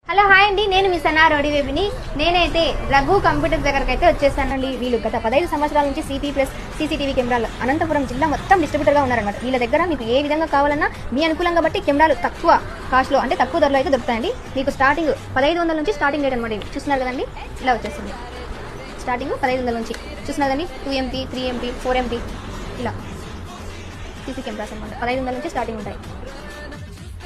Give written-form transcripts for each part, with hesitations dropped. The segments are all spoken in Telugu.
హలో హాయ్ అండి, నేను మీ సన్నా రోడివేబిని. నేనైతే రఘు కంప్యూటర్ దగ్గరకు అయితే వచ్చేసానండి. వీళ్ళు గత 15 సంవత్సరాల నుంచి సిపి ప్లస్ సీసీటీవీ కెమెరాలు అనంతపురం జిల్లా మొత్తం డిస్ట్రిబ్యూటర్గా ఉన్నారనమాట. వీళ్ళ దగ్గర మీకు ఏ విధంగా కావాలన్నా మీ అనుకూలంగా బట్టి కెమెరాలు తక్కువ కాస్ట్లో అంటే తక్కువ ధరలో అయితే దొరుకుతాయండి. మీకు స్టార్టింగ్ 1500 నుంచి స్టార్టింగ్ రేట్ అనమాట. ఇది చూస్తున్నారు కదండి, ఇలా వచ్చేస్తుంది. స్టార్టింగ్ 1500 నుంచి చూస్తున్నారు కదండి. 2MP 3MP 4MP ఇలా సీసీ కెమెరాస్ అనమాట. 1500 నుంచి స్టార్టింగ్ ఉంటాయి.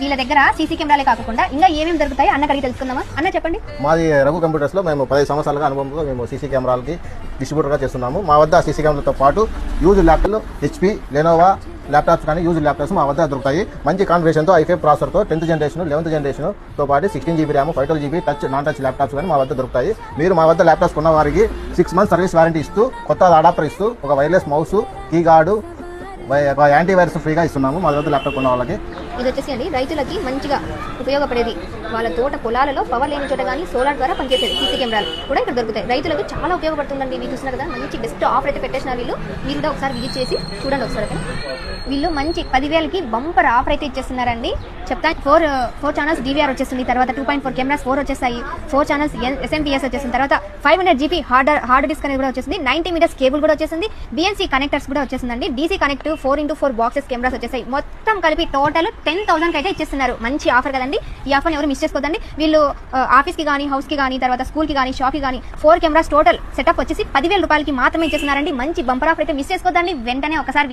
వీళ్ళ దగ్గర సీసీ కెమెరాలే కాకుండా ఇంకా ఏమేమి దొరుకుతాయి అన్న కడిగి తెలుసుకుందామా? అన్న చెప్పండి. మాది రఘు కంప్యూటర్స్లో మేము 10 సంవత్సరాలుగా అనుభవంలో మేము సీసీ కెమెరాలకి డిస్ట్రిబ్యూటర్గా చేస్తున్నాము. మా వద్ద సీసీ కెమెరాలతో పాటు యూజ్ ల్యాప్టాప్లు హెచ్పి లెనోవా ల్యాప్టాప్స్ కానీ యూజ్ ల్యాప్టాప్స్ మా వద్ద దొరుకుతాయి. మంచి కాన్ఫిగరేషన్తో i5 ప్రాసెసర్తో 10th జనరేషన్ 11th జనరేషన్తో పాటు 16GB RAM 512GB touch non touch laptops కానీ మా వద్ద దొరుకుతాయి. మీరు మా వద్ద ల్యాప్టాప్స్ కొన్న వారికి 6 months సర్వీస్ వారంటీ ఇస్తూ కొత్త అడాప్టర్ ఇస్తూ ఒక wireless mouse key guard antivirus ఫ్రీగా ఇస్తున్నాము మా వద్ద ల్యాప్టాప్ ఉన్న వాళ్ళకి. ఇది వచ్చేసి అండి రైతులకి మంచిగా ఉపయోగపడేది. వాళ్ళ తోట పొలాలలో పవర్ లేని చోట కానీ సోలార్ ద్వారా పనిచేసేది సీసీ కెమెరాలు కూడా ఇక్కడ దొరుకుతాయి. రైతులకు చాలా ఉపయోగపడుతుందండి. మీరు చూస్తున్నారు కదా, మంచి బెస్ట్ ఆఫర్ అయితే పెట్టేసినారు వీళ్ళు. మీరు కూడా ఒకసారి విజిట్ చేసి చూడండి ఒకసారి. వీళ్ళు మంచి 10,000కి బంపర్ ఆఫర్ అయితే ఇచ్చేస్తున్నారండి. చెప్తాను. 4 ఛానల్స్ DVR వచ్చేస్తుంది. తర్వాత 2.4 కెమెరాస్ 4 వచ్చేస్తాయి. 4 ఛానల్స్ SMPS వచ్చేసిన తర్వాత 500GB హార్డ్ డిస్క్ అనేది కూడా వచ్చేసింది. 90 మీటర్స్ కేబుల్ కూడా వచ్చేసింది. BNC కనెక్టర్స్ కూడా వచ్చేసిందండి. DC connect 4x4 boxes cameras వచ్చేసాయి. మొత్తం కలిపి టోటల్ 10,000కి అయితే ఇచ్చేస్తున్నారు. మంచి ఆఫర్ కదండి. ఈ ఆఫర్ని ఎవరు మిస్ చేసుకోదండి. వీళ్ళు ఆఫీస్కి కానీ హౌస్కి కానీ తర్వాత స్కూల్కి కానీ షాప్కి కానీ 4 కెమెరాస్ టోటల్ సెటప్ వచ్చేసి 10,000 రూపాయలకి మాత్రమే ఇచ్చేస్తున్నారండి. మంచి బంపర్ ఆఫర్ అయితే మిస్ చేసుకోదండి. వెంటనే ఒకసారి